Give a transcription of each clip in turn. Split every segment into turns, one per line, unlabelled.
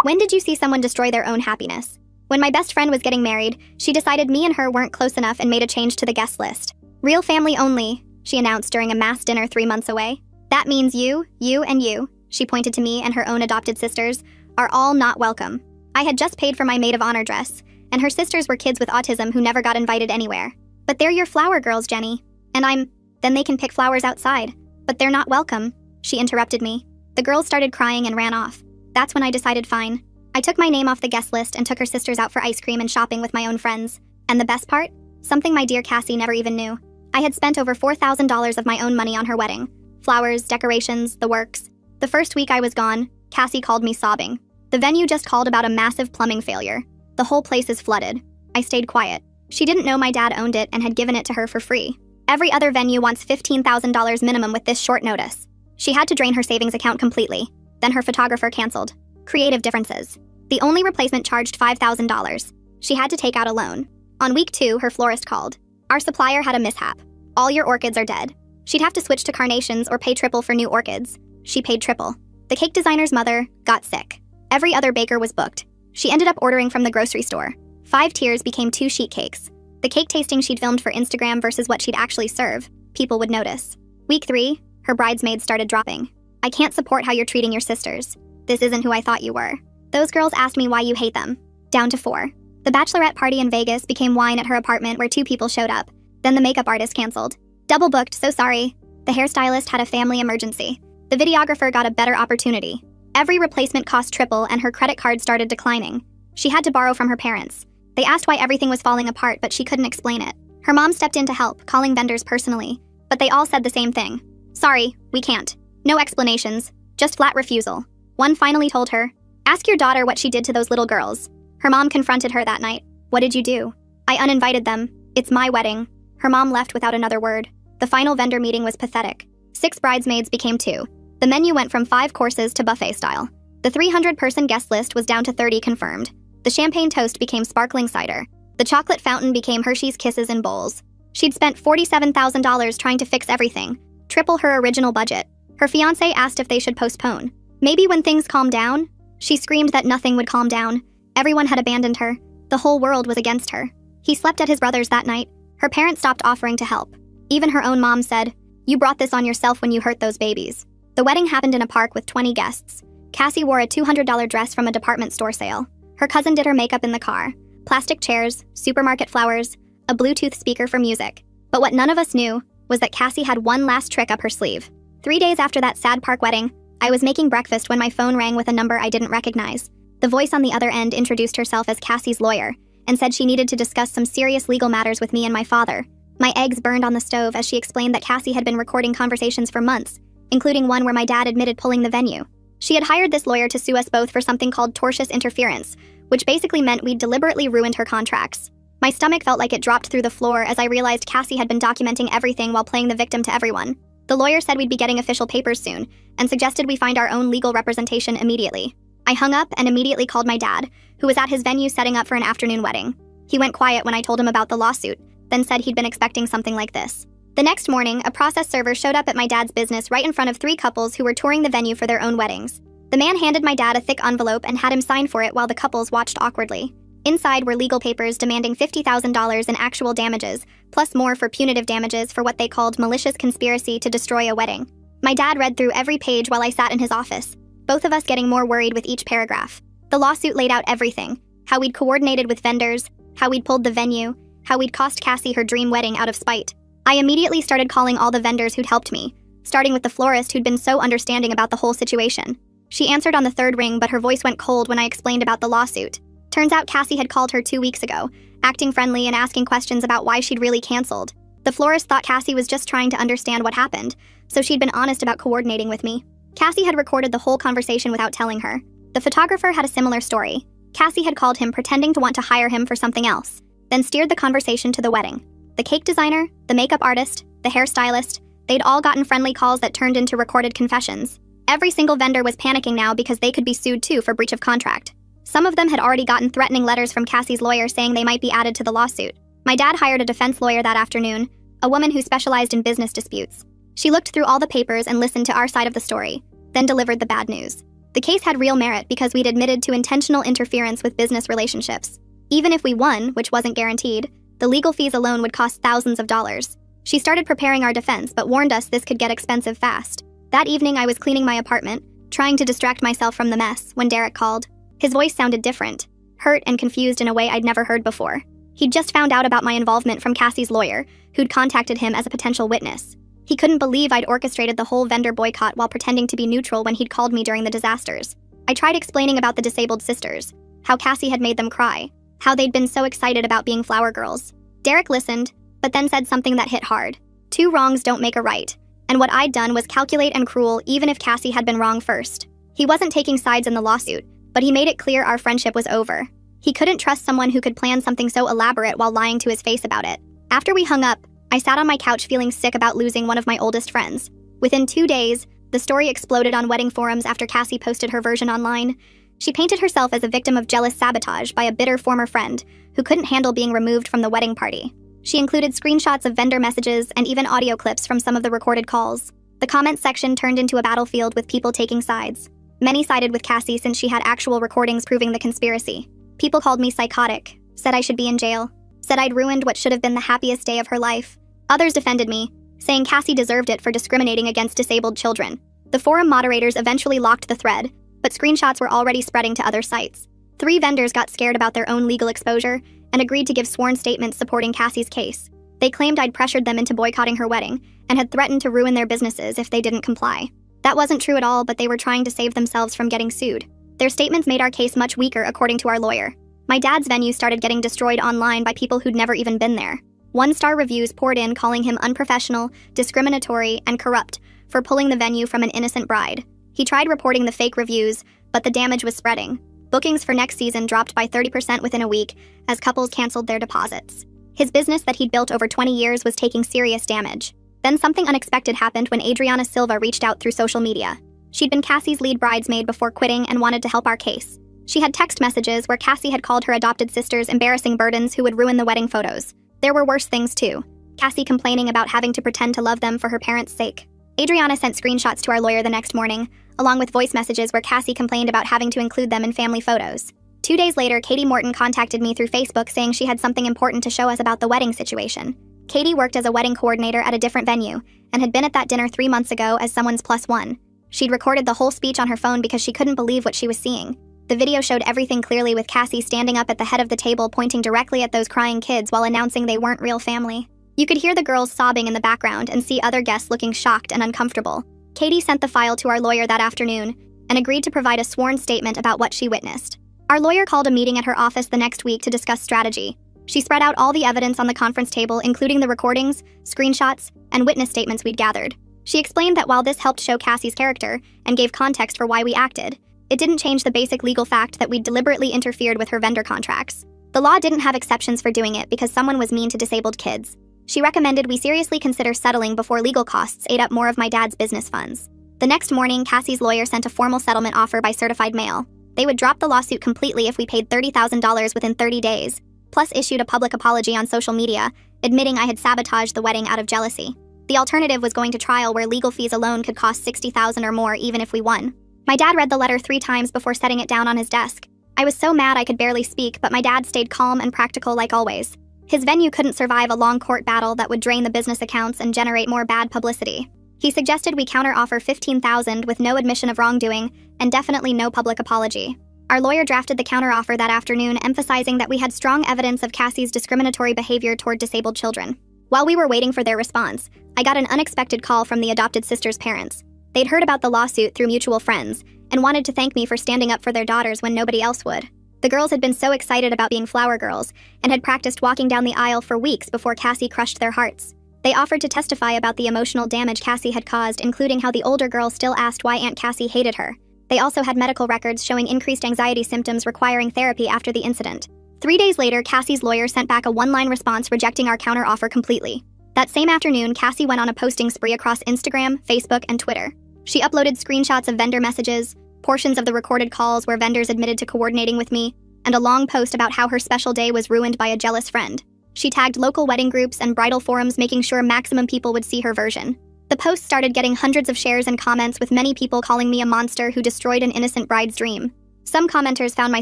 When did you see someone destroy their own happiness? When my best friend was getting married, she decided me and her weren't close enough and made a change to the guest list. Real family only, she announced during a mass dinner 3 months away. That means you, and you, she pointed to me and her own adopted sisters, are all not welcome. I had just paid for my maid of honor dress, and her sisters were kids with autism who never got invited anywhere. But they're your flower girls, Jenny. And then they can pick flowers outside. But they're not welcome, she interrupted me. The girls started crying and ran off. That's when I decided fine. I took my name off the guest list and took her sisters out for ice cream and shopping with my own friends. And the best part? Something my dear Cassie never even knew. I had spent over $4,000 of my own money on her wedding. Flowers, decorations, the works. The first week I was gone, Cassie called me sobbing. The venue just called about a massive plumbing failure. The whole place is flooded. I stayed quiet. She didn't know my dad owned it and had given it to her for free. Every other venue wants $15,000 minimum with this short notice. She had to drain her savings account completely. Then her photographer canceled. Creative differences. The only replacement charged $5,000. She had to take out a loan. On week 2, her florist called. Our supplier had a mishap. All your orchids are dead. She'd have to switch to carnations or pay triple for new orchids. She paid triple. The cake designer's mother got sick. Every other baker was booked. She ended up ordering from the grocery store. 5 tiers became 2 sheet cakes. The cake tasting she'd filmed for Instagram versus what she'd actually serve. People would notice. Week 3, her bridesmaids started dropping. I can't support how you're treating your sisters. This isn't who I thought you were. Those girls asked me why you hate them. Down to 4. The bachelorette party in Vegas became wine at her apartment where 2 people showed up. Then the makeup artist canceled. Double booked, so sorry. The hairstylist had a family emergency. The videographer got a better opportunity. Every replacement cost triple and her credit card started declining. She had to borrow from her parents. They asked why everything was falling apart, but she couldn't explain it. Her mom stepped in to help, calling vendors personally. But they all said the same thing. Sorry, we can't. No explanations, just flat refusal. One finally told her, ask your daughter what she did to those little girls. Her mom confronted her that night. What did you do? I uninvited them. It's my wedding. Her mom left without another word. The final vendor meeting was pathetic. 6 bridesmaids became 2. The menu went from 5 courses to buffet style. The 300-person guest list was down to 30 confirmed. The champagne toast became sparkling cider. The chocolate fountain became Hershey's Kisses in bowls. She'd spent $47,000 trying to fix everything, triple her original budget. Her fiancé asked if they should postpone. Maybe when things calm down? She screamed that nothing would calm down. Everyone had abandoned her. The whole world was against her. He slept at his brother's that night. Her parents stopped offering to help. Even her own mom said, you brought this on yourself when you hurt those babies. The wedding happened in a park with 20 guests. Cassie wore a $200 dress from a department store sale. Her cousin did her makeup in the car. Plastic chairs, supermarket flowers, a Bluetooth speaker for music. But what none of us knew was that Cassie had one last trick up her sleeve. 3 days after that sad park wedding, I was making breakfast when my phone rang with a number I didn't recognize. The voice on the other end introduced herself as Cassie's lawyer and said she needed to discuss some serious legal matters with me and my father. My eggs burned on the stove as she explained that Cassie had been recording conversations for months, including one where my dad admitted pulling the venue. She had hired this lawyer to sue us both for something called tortious interference, which basically meant we'd deliberately ruined her contracts. My stomach felt like it dropped through the floor as I realized Cassie had been documenting everything while playing the victim to everyone. The lawyer said we'd be getting official papers soon, and suggested we find our own legal representation immediately. I hung up and immediately called my dad, who was at his venue setting up for an afternoon wedding. He went quiet when I told him about the lawsuit, then said he'd been expecting something like this. The next morning, a process server showed up at my dad's business right in front of 3 couples who were touring the venue for their own weddings. The man handed my dad a thick envelope and had him sign for it while the couples watched awkwardly. Inside were legal papers demanding $50,000 in actual damages, plus more for punitive damages for what they called malicious conspiracy to destroy a wedding. My dad read through every page while I sat in his office, both of us getting more worried with each paragraph. The lawsuit laid out everything: how we'd coordinated with vendors, how we'd pulled the venue, how we'd cost Cassie her dream wedding out of spite. I immediately started calling all the vendors who'd helped me, starting with the florist who'd been so understanding about the whole situation. She answered on the 3rd ring, but her voice went cold when I explained about the lawsuit. Turns out Cassie had called her 2 weeks ago, acting friendly and asking questions about why she'd really canceled. The florist thought Cassie was just trying to understand what happened, so she'd been honest about coordinating with me. Cassie had recorded the whole conversation without telling her. The photographer had a similar story. Cassie had called him pretending to want to hire him for something else, then steered the conversation to the wedding. The cake designer, the makeup artist, the hairstylist, they'd all gotten friendly calls that turned into recorded confessions. Every single vendor was panicking now because they could be sued too for breach of contract. Some of them had already gotten threatening letters from Cassie's lawyer saying they might be added to the lawsuit. My dad hired a defense lawyer that afternoon, a woman who specialized in business disputes. She looked through all the papers and listened to our side of the story, then delivered the bad news. The The case had real merit because we'd admitted to intentional interference with business relationships. Even if we won, which wasn't guaranteed, the legal fees alone would cost thousands of dollars. She started preparing our defense, but warned us this could get expensive fast. That evening, I was cleaning my apartment, trying to distract myself from the mess, when Derek called. His voice sounded different, hurt and confused in a way I'd never heard before. He'd just found out about my involvement from Cassie's lawyer, who'd contacted him as a potential witness. He couldn't believe I'd orchestrated the whole vendor boycott while pretending to be neutral when he'd called me during the disasters. I tried explaining about the disabled sisters, how Cassie had made them cry, how they'd been so excited about being flower girls. Derek listened, but then said something that hit hard. 2 wrongs don't make a right, and what I'd done was calculate and cruel even if Cassie had been wrong first. He wasn't taking sides in the lawsuit, but he made it clear our friendship was over. He couldn't trust someone who could plan something so elaborate while lying to his face about it. After we hung up, I sat on my couch feeling sick about losing one of my oldest friends. Within 2 days, the story exploded on wedding forums after Cassie posted her version online. She painted herself as a victim of jealous sabotage by a bitter former friend who couldn't handle being removed from the wedding party. She included screenshots of vendor messages and even audio clips from some of the recorded calls. The comments section turned into a battlefield with people taking sides. Many sided with Cassie since she had actual recordings proving the conspiracy. People called me psychotic, said I should be in jail, said I'd ruined what should have been the happiest day of her life. Others defended me, saying Cassie deserved it for discriminating against disabled children. The forum moderators eventually locked the thread, but screenshots were already spreading to other sites. 3 vendors got scared about their own legal exposure and agreed to give sworn statements supporting Cassie's case. They claimed I'd pressured them into boycotting her wedding and had threatened to ruin their businesses if they didn't comply. That wasn't true at all, but they were trying to save themselves from getting sued. Their statements made our case much weaker, according to our lawyer. My dad's venue started getting destroyed online by people who'd never even been there. 1-star reviews poured in calling him unprofessional, discriminatory, and corrupt for pulling the venue from an innocent bride. He tried reporting the fake reviews, but the damage was spreading. Bookings for next season dropped by 30% within a week as couples canceled their deposits. His business that he'd built over 20 years was taking serious damage. Then something unexpected happened when Adriana Silva reached out through social media. She'd been Cassie's lead bridesmaid before quitting and wanted to help our case. She had text messages where Cassie had called her adopted sisters embarrassing burdens who would ruin the wedding photos. There were worse things too. Cassie complaining about having to pretend to love them for her parents' sake. Adriana sent screenshots to our lawyer the next morning, along with voice messages where Cassie complained about having to include them in family photos. 2 days later, Katie Morton contacted me through Facebook saying she had something important to show us about the wedding situation. Katie worked as a wedding coordinator at a different venue and had been at that dinner 3 months ago as someone's +1. She'd recorded the whole speech on her phone because she couldn't believe what she was seeing. The video showed everything clearly, with Cassie standing up at the head of the table pointing directly at those crying kids while announcing they weren't real family. You could hear the girls sobbing in the background and see other guests looking shocked and uncomfortable. Katie sent the file to our lawyer that afternoon and agreed to provide a sworn statement about what she witnessed. Our lawyer called a meeting at her office the next week to discuss strategy. She spread out all the evidence on the conference table, including the recordings, screenshots, and witness statements we'd gathered. She explained that while this helped show Cassie's character and gave context for why we acted, it didn't change the basic legal fact that we'd deliberately interfered with her vendor contracts. The law didn't have exceptions for doing it because someone was mean to disabled kids. She recommended we seriously consider settling before legal costs ate up more of my dad's business funds. The next morning, Cassie's lawyer sent a formal settlement offer by certified mail. They would drop the lawsuit completely if we paid $30,000 within 30 days, plus issued a public apology on social media, admitting I had sabotaged the wedding out of jealousy. The alternative was going to trial, where legal fees alone could cost $60,000 or more even if we won. My dad read the letter 3 times before setting it down on his desk. I was so mad I could barely speak, but my dad stayed calm and practical like always. His venue couldn't survive a long court battle that would drain the business accounts and generate more bad publicity. He suggested we counteroffer $15,000 with no admission of wrongdoing and definitely no public apology. Our lawyer drafted the counteroffer that afternoon, emphasizing that we had strong evidence of Cassie's discriminatory behavior toward disabled children. While we were waiting for their response, I got an unexpected call from the adopted sisters' parents. They'd heard about the lawsuit through mutual friends and wanted to thank me for standing up for their daughters when nobody else would. The girls had been so excited about being flower girls and had practiced walking down the aisle for weeks before Cassie crushed their hearts. They offered to testify about the emotional damage Cassie had caused, including how the older girl still asked why Aunt Cassie hated her. They also had medical records showing increased anxiety symptoms requiring therapy after the incident. 3 days later, Cassie's lawyer sent back a one-line response rejecting our counteroffer completely. That same afternoon, Cassie went on a posting spree across Instagram, Facebook, and Twitter. She uploaded screenshots of vendor messages, portions of the recorded calls where vendors admitted to coordinating with me, and a long post about how her special day was ruined by a jealous friend. She tagged local wedding groups and bridal forums, making sure maximum people would see her version. The post started getting hundreds of shares and comments, with many people calling me a monster who destroyed an innocent bride's dream. Some commenters found my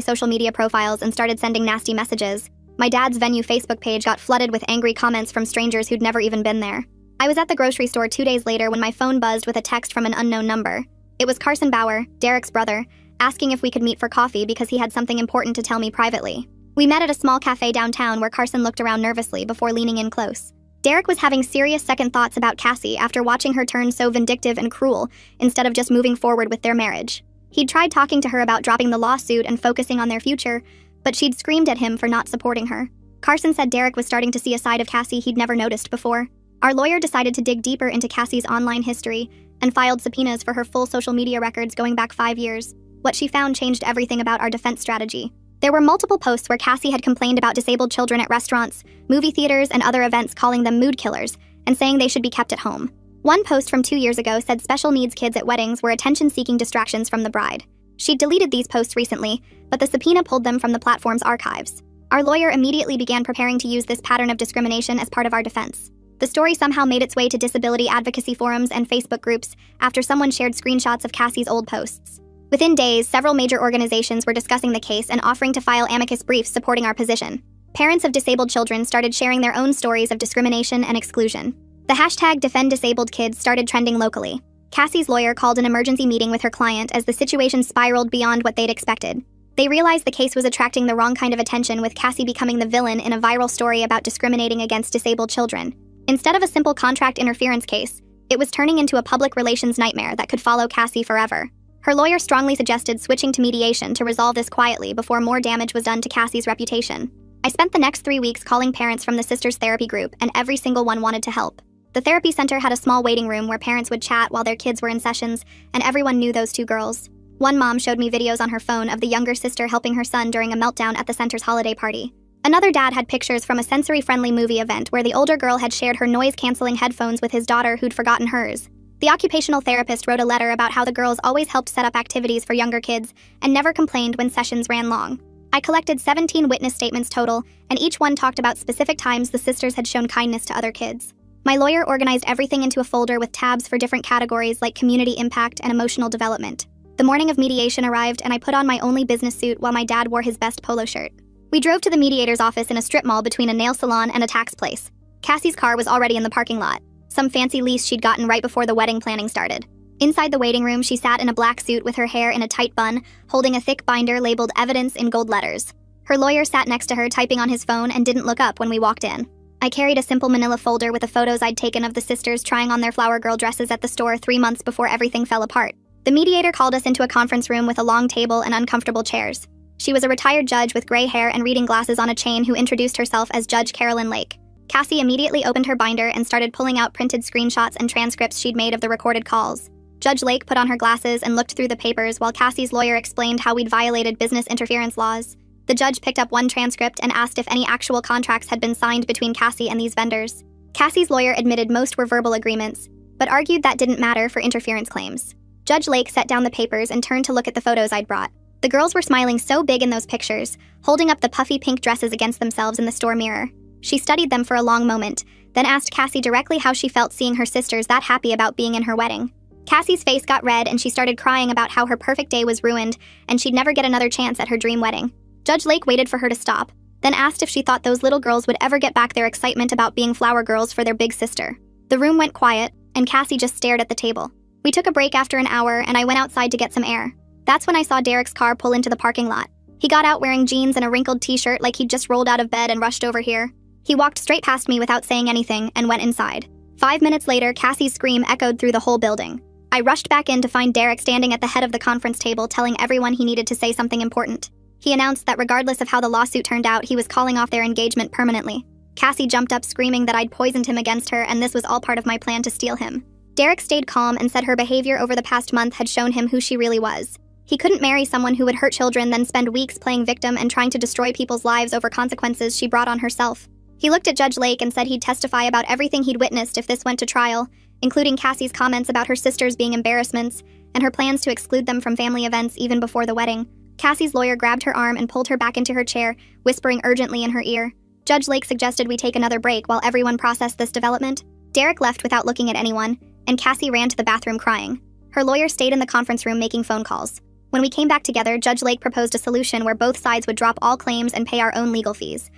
social media profiles and started sending nasty messages. My dad's venue Facebook page got flooded with angry comments from strangers who'd never even been there. I was at the grocery store 2 days later when my phone buzzed with a text from an unknown number. It was Carson Bauer, Derek's brother, asking if we could meet for coffee because he had something important to tell me privately. We met at a small cafe downtown where Carson looked around nervously before leaning in close. Derek was having serious second thoughts about Cassie after watching her turn so vindictive and cruel instead of just moving forward with their marriage. He'd tried talking to her about dropping the lawsuit and focusing on their future, but she'd screamed at him for not supporting her. Carson said Derek was starting to see a side of Cassie he'd never noticed before. Our lawyer decided to dig deeper into Cassie's online history and filed subpoenas for her full social media records going back 5 years. What she found changed everything about our defense strategy. There were multiple posts where Cassie had complained about disabled children at restaurants, movie theaters, and other events, calling them mood killers and saying they should be kept at home. One post from 2 years ago said special needs kids at weddings were attention-seeking distractions from the bride. She'd deleted these posts recently, but the subpoena pulled them from the platform's archives. Our lawyer immediately began preparing to use this pattern of discrimination as part of our defense. The story somehow made its way to disability advocacy forums and Facebook groups after someone shared screenshots of Cassie's old posts. Within days, several major organizations were discussing the case and offering to file amicus briefs supporting our position. Parents of disabled children started sharing their own stories of discrimination and exclusion. The hashtag #DefendDisabledKids started trending locally. Cassie's lawyer called an emergency meeting with her client as the situation spiraled beyond what they'd expected. They realized the case was attracting the wrong kind of attention, with Cassie becoming the villain in a viral story about discriminating against disabled children. Instead of a simple contract interference case, it was turning into a public relations nightmare that could follow Cassie forever. Her lawyer strongly suggested switching to mediation to resolve this quietly before more damage was done to Cassie's reputation. I spent the next 3 weeks calling parents from the sisters' therapy group, and every single one wanted to help. The therapy center had a small waiting room where parents would chat while their kids were in sessions, and everyone knew those 2 girls. One mom showed me videos on her phone of the younger sister helping her son during a meltdown at the center's holiday party. Another dad had pictures from a sensory-friendly movie event where the older girl had shared her noise-canceling headphones with his daughter who'd forgotten hers. The occupational therapist wrote a letter about how the girls always helped set up activities for younger kids and never complained when sessions ran long. I collected 17 witness statements total, and each one talked about specific times the sisters had shown kindness to other kids. My lawyer organized everything into a folder with tabs for different categories like community impact and emotional development. The morning of mediation arrived, and I put on my only business suit while my dad wore his best polo shirt. We drove to the mediator's office in a strip mall between a nail salon and a tax place. Cassie's car was already in the parking lot, some fancy lease she'd gotten right before the wedding planning started. Inside the waiting room, she sat in a black suit with her hair in a tight bun, holding a thick binder labeled evidence in gold letters. Her lawyer sat next to her, typing on his phone, and didn't look up when we walked in. I carried a simple manila folder with the photos I'd taken of the sisters trying on their flower girl dresses at the store 3 months before everything fell apart. The mediator called us into a conference room with a long table and uncomfortable chairs. She was a retired judge with gray hair and reading glasses on a chain who introduced herself as Judge Carolyn Lake. Cassie immediately opened her binder and started pulling out printed screenshots and transcripts she'd made of the recorded calls. Judge Lake put on her glasses and looked through the papers while Cassie's lawyer explained how we'd violated business interference laws. The judge picked up one transcript and asked if any actual contracts had been signed between Cassie and these vendors. Cassie's lawyer admitted most were verbal agreements, but argued that didn't matter for interference claims. Judge Lake set down the papers and turned to look at the photos I'd brought. The girls were smiling so big in those pictures, holding up the puffy pink dresses against themselves in the store mirror. She studied them for a long moment, then asked Cassie directly how she felt seeing her sisters that happy about being in her wedding. Cassie's face got red and she started crying about how her perfect day was ruined and she'd never get another chance at her dream wedding. Judge Lake waited for her to stop, then asked if she thought those little girls would ever get back their excitement about being flower girls for their big sister. The room went quiet, and Cassie just stared at the table. We took a break after an hour, and I went outside to get some air. That's when I saw Derek's car pull into the parking lot. He got out wearing jeans and a wrinkled t-shirt like he'd just rolled out of bed and rushed over here. He walked straight past me without saying anything and went inside. 5 minutes later, Cassie's scream echoed through the whole building. I rushed back in to find Derek standing at the head of the conference table telling everyone he needed to say something important. He announced that regardless of how the lawsuit turned out, he was calling off their engagement permanently. Cassie jumped up screaming that I'd poisoned him against her and this was all part of my plan to steal him. Derek stayed calm and said her behavior over the past month had shown him who she really was. He couldn't marry someone who would hurt children, then spend weeks playing victim and trying to destroy people's lives over consequences she brought on herself. He looked at Judge Lake and said he'd testify about everything he'd witnessed if this went to trial, including Cassie's comments about her sisters being embarrassments and her plans to exclude them from family events even before the wedding. Cassie's lawyer grabbed her arm and pulled her back into her chair, whispering urgently in her ear. Judge Lake suggested we take another break while everyone processed this development. Derek left without looking at anyone, and Cassie ran to the bathroom crying. Her lawyer stayed in the conference room making phone calls. When we came back together, Judge Lake proposed a solution where both sides would drop all claims and pay our own legal fees.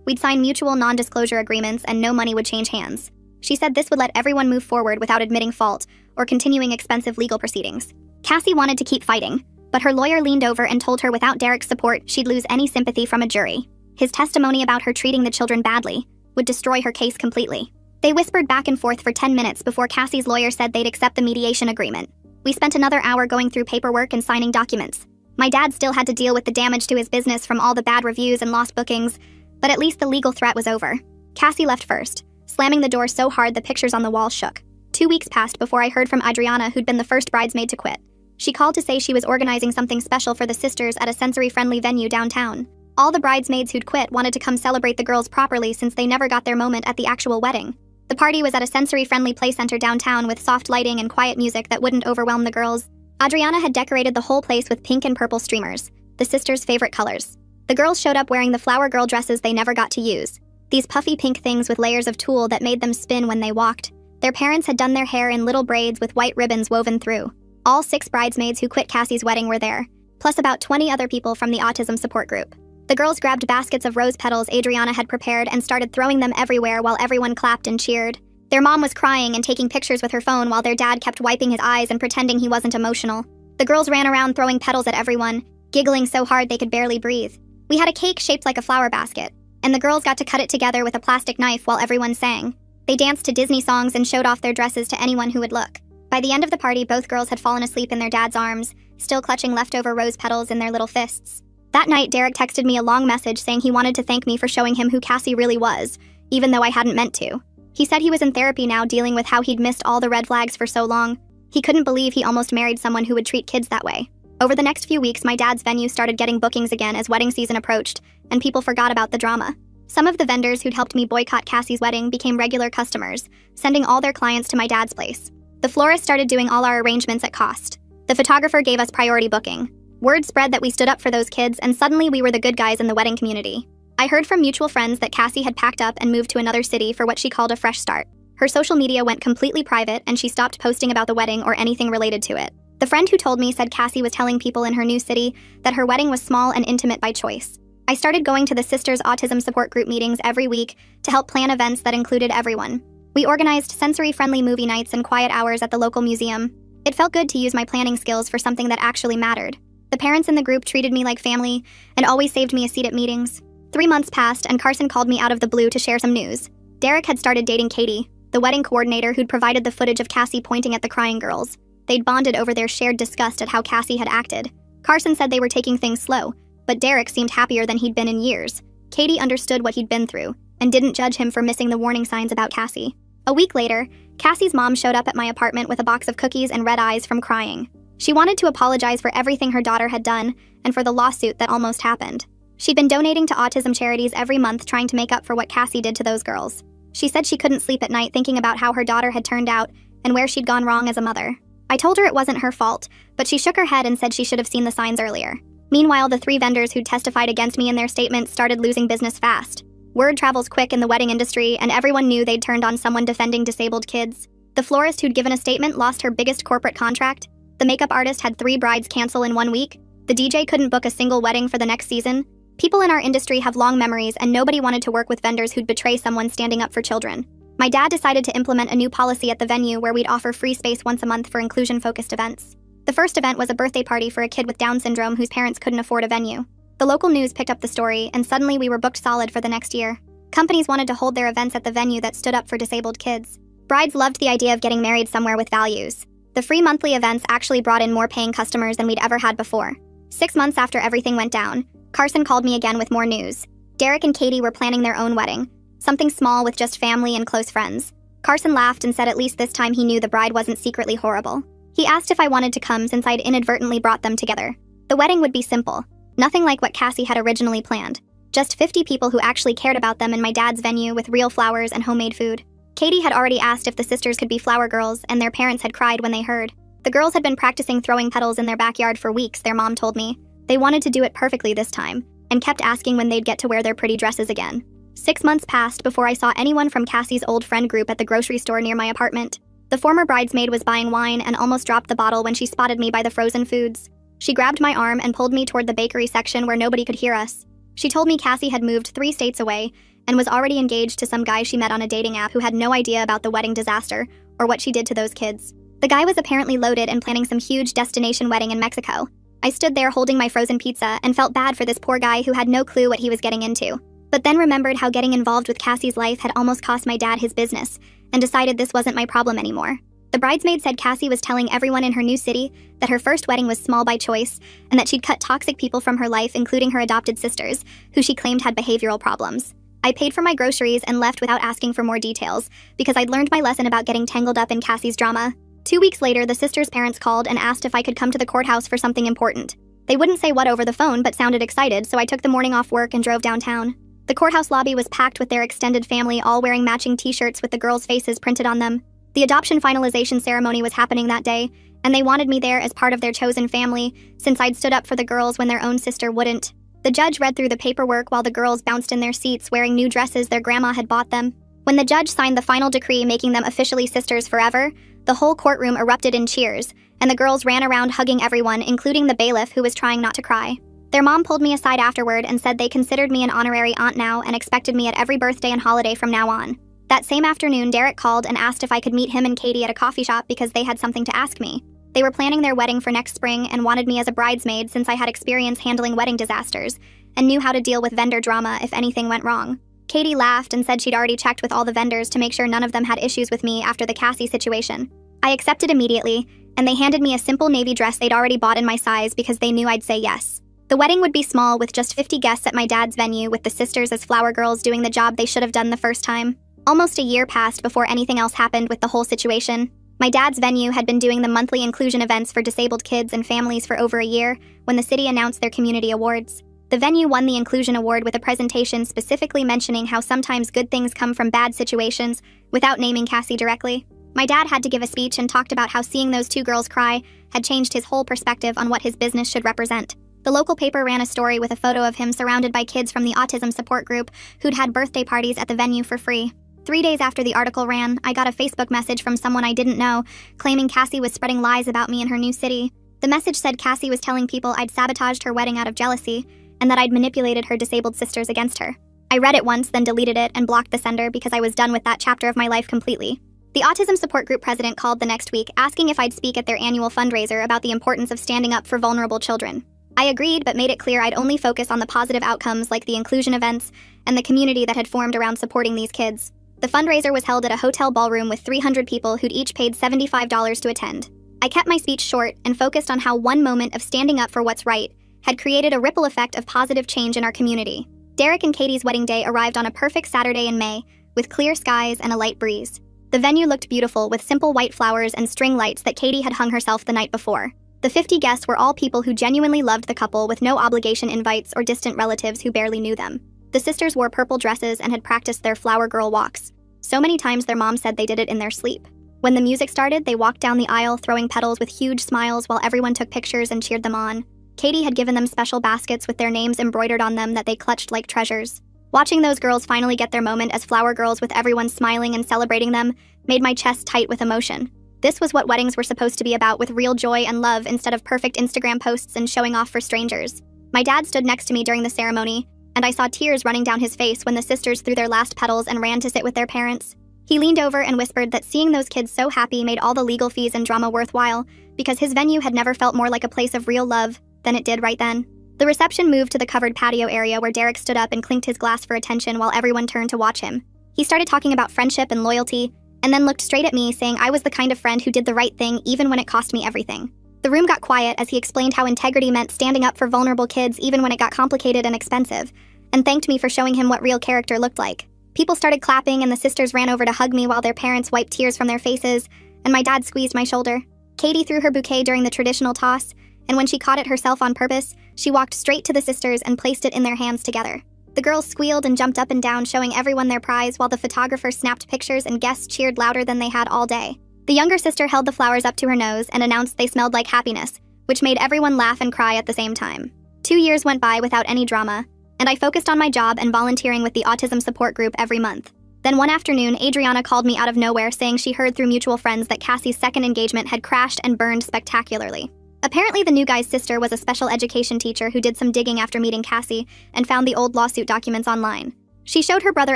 We'd sign mutual non-disclosure agreements and no money would change hands. She said this would let everyone move forward without admitting fault or continuing expensive legal proceedings. Cassie wanted to keep fighting, but her lawyer leaned over and told her without Derek's support, she'd lose any sympathy from a jury. His testimony about her treating the children badly would destroy her case completely. They whispered back and forth for 10 minutes before Cassie's lawyer said they'd accept the mediation agreement. We spent another hour going through paperwork and signing documents. My dad still had to deal with the damage to his business from all the bad reviews and lost bookings, but at least the legal threat was over. Cassie left first, slamming the door so hard the pictures on the wall shook. 2 weeks passed before I heard from Adriana, who'd been the first bridesmaid to quit. She called to say she was organizing something special for the sisters at a sensory-friendly venue downtown. All the bridesmaids who'd quit wanted to come celebrate the girls properly since they never got their moment at the actual wedding. The party was at a sensory-friendly play center downtown with soft lighting and quiet music that wouldn't overwhelm the girls. Adriana had decorated the whole place with pink and purple streamers, the sisters' favorite colors. The girls showed up wearing the flower girl dresses they never got to use. These puffy pink things with layers of tulle that made them spin when they walked. Their parents had done their hair in little braids with white ribbons woven through. All 6 bridesmaids who quit Cassie's wedding were there, plus about 20 other people from the autism support group. The girls grabbed baskets of rose petals Adriana had prepared and started throwing them everywhere while everyone clapped and cheered. Their mom was crying and taking pictures with her phone while their dad kept wiping his eyes and pretending he wasn't emotional. The girls ran around throwing petals at everyone, giggling so hard they could barely breathe. We had a cake shaped like a flower basket, and the girls got to cut it together with a plastic knife while everyone sang. They danced to Disney songs and showed off their dresses to anyone who would look. By the end of the party, both girls had fallen asleep in their dad's arms, still clutching leftover rose petals in their little fists. That night, Derek texted me a long message saying he wanted to thank me for showing him who Cassie really was, even though I hadn't meant to. He said he was in therapy now dealing with how he'd missed all the red flags for so long. He couldn't believe he almost married someone who would treat kids that way. Over the next few weeks, my dad's venue started getting bookings again as wedding season approached, and people forgot about the drama. Some of the vendors who'd helped me boycott Cassie's wedding became regular customers, sending all their clients to my dad's place. The florist started doing all our arrangements at cost. The photographer gave us priority booking. Word spread that we stood up for those kids, and suddenly we were the good guys in the wedding community. I heard from mutual friends that Cassie had packed up and moved to another city for what she called a fresh start. Her social media went completely private, and she stopped posting about the wedding or anything related to it. The friend who told me said Cassie was telling people in her new city that her wedding was small and intimate by choice. I started going to the Sisters Autism Support Group meetings every week to help plan events that included everyone. We organized sensory-friendly movie nights and quiet hours at the local museum. It felt good to use my planning skills for something that actually mattered. The parents in the group treated me like family and always saved me a seat at meetings. 3 months passed, and Carson called me out of the blue to share some news. Derek had started dating Katie, the wedding coordinator who'd provided the footage of Cassie pointing at the crying girls. They'd bonded over their shared disgust at how Cassie had acted. Carson said they were taking things slow, but Derek seemed happier than he'd been in years. Katie understood what he'd been through and didn't judge him for missing the warning signs about Cassie. A week later, Cassie's mom showed up at my apartment with a box of cookies and red eyes from crying. She wanted to apologize for everything her daughter had done and for the lawsuit that almost happened. She'd been donating to autism charities every month trying to make up for what Cassie did to those girls. She said she couldn't sleep at night thinking about how her daughter had turned out and where she'd gone wrong as a mother. I told her it wasn't her fault, but she shook her head and said she should have seen the signs earlier. Meanwhile, the 3 vendors who'd testified against me in their statements started losing business fast. Word travels quick in the wedding industry, and everyone knew they'd turned on someone defending disabled kids. The florist who'd given a statement lost her biggest corporate contract. The makeup artist had 3 brides cancel in 1 week. The DJ couldn't book a single wedding for the next season. People in our industry have long memories, and nobody wanted to work with vendors who'd betray someone standing up for children. My dad decided to implement a new policy at the venue where we'd offer free space once a month for inclusion-focused events. The first event was a birthday party for a kid with Down syndrome whose parents couldn't afford a venue. The local news picked up the story, and suddenly we were booked solid for the next year. Companies wanted to hold their events at the venue that stood up for disabled kids. Brides loved the idea of getting married somewhere with values. The free monthly events actually brought in more paying customers than we'd ever had before. 6 months after everything went down, Carson called me again with more news. Derek and Katie were planning their own wedding, something small with just family and close friends. Carson laughed and said at least this time he knew the bride wasn't secretly horrible. He asked if I wanted to come since I'd inadvertently brought them together. The wedding would be simple, nothing like what Cassie had originally planned. Just 50 people who actually cared about them in my dad's venue with real flowers and homemade food. Katie had already asked if the sisters could be flower girls, and their parents had cried when they heard. The girls had been practicing throwing petals in their backyard for weeks, their mom told me. They wanted to do it perfectly this time, and kept asking when they'd get to wear their pretty dresses again. 6 months passed before I saw anyone from Cassie's old friend group at the grocery store near my apartment. The former bridesmaid was buying wine and almost dropped the bottle when she spotted me by the frozen foods. She grabbed my arm and pulled me toward the bakery section where nobody could hear us. She told me Cassie had moved 3 states away and was already engaged to some guy she met on a dating app who had no idea about the wedding disaster or what she did to those kids. The guy was apparently loaded and planning some huge destination wedding in Mexico. I stood there holding my frozen pizza and felt bad for this poor guy who had no clue what he was getting into. But then remembered how getting involved with Cassie's life had almost cost my dad his business, and decided this wasn't my problem anymore. The bridesmaid said Cassie was telling everyone in her new city that her first wedding was small by choice, and that she'd cut toxic people from her life, including her adopted sisters, who she claimed had behavioral problems. I paid for my groceries and left without asking for more details, because I'd learned my lesson about getting tangled up in Cassie's drama. 2 weeks later, the sisters' parents called and asked if I could come to the courthouse for something important. They wouldn't say what over the phone, but sounded excited, so I took the morning off work and drove downtown. The courthouse lobby was packed with their extended family, all wearing matching t-shirts with the girls' faces printed on them. The adoption finalization ceremony was happening that day, and they wanted me there as part of their chosen family, since I'd stood up for the girls when their own sister wouldn't. The judge read through the paperwork while the girls bounced in their seats wearing new dresses their grandma had bought them. When the judge signed the final decree making them officially sisters forever, the whole courtroom erupted in cheers, and the girls ran around hugging everyone, including the bailiff who was trying not to cry. Their mom pulled me aside afterward and said they considered me an honorary aunt now and expected me at every birthday and holiday from now on. That same afternoon, Derek called and asked if I could meet him and Katie at a coffee shop because they had something to ask me. They were planning their wedding for next spring and wanted me as a bridesmaid since I had experience handling wedding disasters and knew how to deal with vendor drama if anything went wrong. Katie laughed and said she'd already checked with all the vendors to make sure none of them had issues with me after the Cassie situation. I accepted immediately, and they handed me a simple navy dress they'd already bought in my size because they knew I'd say yes. The wedding would be small with just 50 guests at my dad's venue, with the sisters as flower girls doing the job they should have done the first time. Almost a year passed before anything else happened with the whole situation. My dad's venue had been doing the monthly inclusion events for disabled kids and families for over a year when the city announced their community awards. The venue won the inclusion award with a presentation specifically mentioning how sometimes good things come from bad situations without naming Cassie directly. My dad had to give a speech and talked about how seeing those 2 girls cry had changed his whole perspective on what his business should represent. The local paper ran a story with a photo of him surrounded by kids from the autism support group who'd had birthday parties at the venue for free. 3 days after the article ran, I got a Facebook message from someone I didn't know, claiming Cassie was spreading lies about me in her new city. The message said Cassie was telling people I'd sabotaged her wedding out of jealousy, and that I'd manipulated her disabled sisters against her. I read it once, then deleted it and blocked the sender because I was done with that chapter of my life completely. The autism support group president called the next week, asking if I'd speak at their annual fundraiser about the importance of standing up for vulnerable children. I agreed, but made it clear I'd only focus on the positive outcomes like the inclusion events and the community that had formed around supporting these kids. The fundraiser was held at a hotel ballroom with 300 people who'd each paid $75 to attend. I kept my speech short and focused on how one moment of standing up for what's right had created a ripple effect of positive change in our community. Derek and Katie's wedding day arrived on a perfect Saturday in May, with clear skies and a light breeze. The venue looked beautiful with simple white flowers and string lights that Katie had hung herself the night before. The 50 guests were all people who genuinely loved the couple, with no obligation invites or distant relatives who barely knew them. The sisters wore purple dresses and had practiced their flower girl walks. So many times their mom said they did it in their sleep. When the music started, they walked down the aisle throwing petals with huge smiles while everyone took pictures and cheered them on. Katie had given them special baskets with their names embroidered on them that they clutched like treasures. Watching those girls finally get their moment as flower girls with everyone smiling and celebrating them made my chest tight with emotion. This was what weddings were supposed to be about, with real joy and love instead of perfect Instagram posts and showing off for strangers. My dad stood next to me during the ceremony, and I saw tears running down his face when the sisters threw their last petals and ran to sit with their parents. He leaned over and whispered that seeing those kids so happy made all the legal fees and drama worthwhile, because his venue had never felt more like a place of real love than it did right then. The reception moved to the covered patio area where Derek stood up and clinked his glass for attention while everyone turned to watch him. He started talking about friendship and loyalty, and then looked straight at me, saying I was the kind of friend who did the right thing even when it cost me everything. The room got quiet as he explained how integrity meant standing up for vulnerable kids even when it got complicated and expensive, and thanked me for showing him what real character looked like. People started clapping and the sisters ran over to hug me while their parents wiped tears from their faces, and my dad squeezed my shoulder. Katie threw her bouquet during the traditional toss, and when she caught it herself on purpose, she walked straight to the sisters and placed it in their hands together. The girls squealed and jumped up and down, showing everyone their prize, while the photographer snapped pictures and guests cheered louder than they had all day. The younger sister held the flowers up to her nose and announced they smelled like happiness, which made everyone laugh and cry at the same time. 2 years went by without any drama, and I focused on my job and volunteering with the autism support group every month. Then one afternoon, Adriana called me out of nowhere saying she heard through mutual friends that Cassie's second engagement had crashed and burned spectacularly. Apparently, the new guy's sister was a special education teacher who did some digging after meeting Cassie and found the old lawsuit documents online. She showed her brother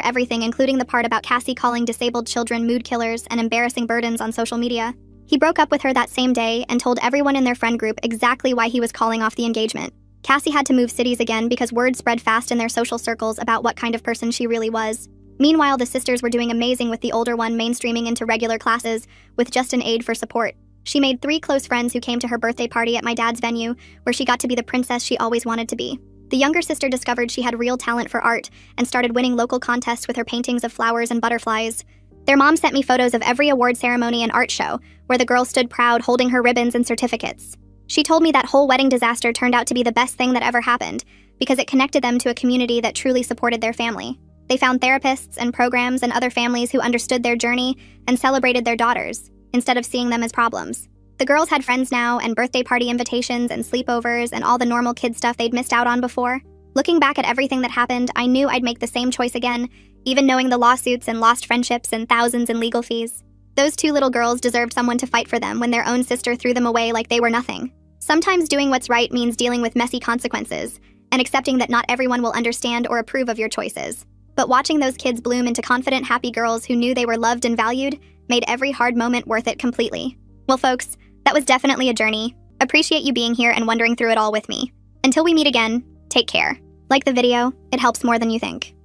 everything, including the part about Cassie calling disabled children mood killers and embarrassing burdens on social media. He broke up with her that same day and told everyone in their friend group exactly why he was calling off the engagement. Cassie had to move cities again because word spread fast in their social circles about what kind of person she really was. Meanwhile, the sisters were doing amazing, with the older one mainstreaming into regular classes with just an aide for support. She made 3 close friends who came to her birthday party at my dad's venue, where she got to be the princess she always wanted to be. The younger sister discovered she had real talent for art and started winning local contests with her paintings of flowers and butterflies. Their mom sent me photos of every award ceremony and art show, where the girl stood proud holding her ribbons and certificates. She told me that whole wedding disaster turned out to be the best thing that ever happened, because it connected them to a community that truly supported their family. They found therapists and programs and other families who understood their journey and celebrated their daughters, instead of seeing them as problems. The girls had friends now, and birthday party invitations and sleepovers and all the normal kid stuff they'd missed out on before. Looking back at everything that happened, I knew I'd make the same choice again, even knowing the lawsuits and lost friendships and thousands in legal fees. Those 2 little girls deserved someone to fight for them when their own sister threw them away like they were nothing. Sometimes doing what's right means dealing with messy consequences, and accepting that not everyone will understand or approve of your choices. But watching those kids bloom into confident, happy girls who knew they were loved and valued made every hard moment worth it completely. Well, folks, that was definitely a journey. Appreciate you being here and wondering through it all with me. Until we meet again, take care. Like the video, it helps more than you think.